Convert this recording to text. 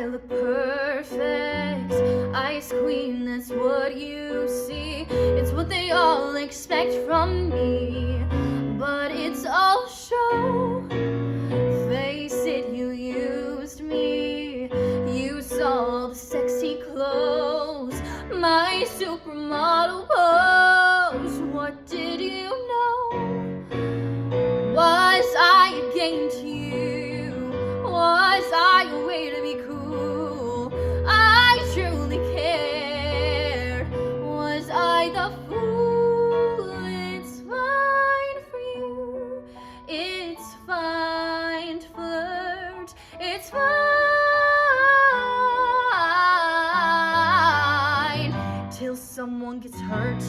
look perfect. Ice queen, that's what you see. It's what they all expect from me, but it's all show. Face it, you used me. You saw the sexy clothes, my supermodel pose. What did you know? Was I a game to you? Was I a way to be cool? I truly cared. Was I the fool? It's fine for you. It's fine to flirt. It's fine till someone gets hurt.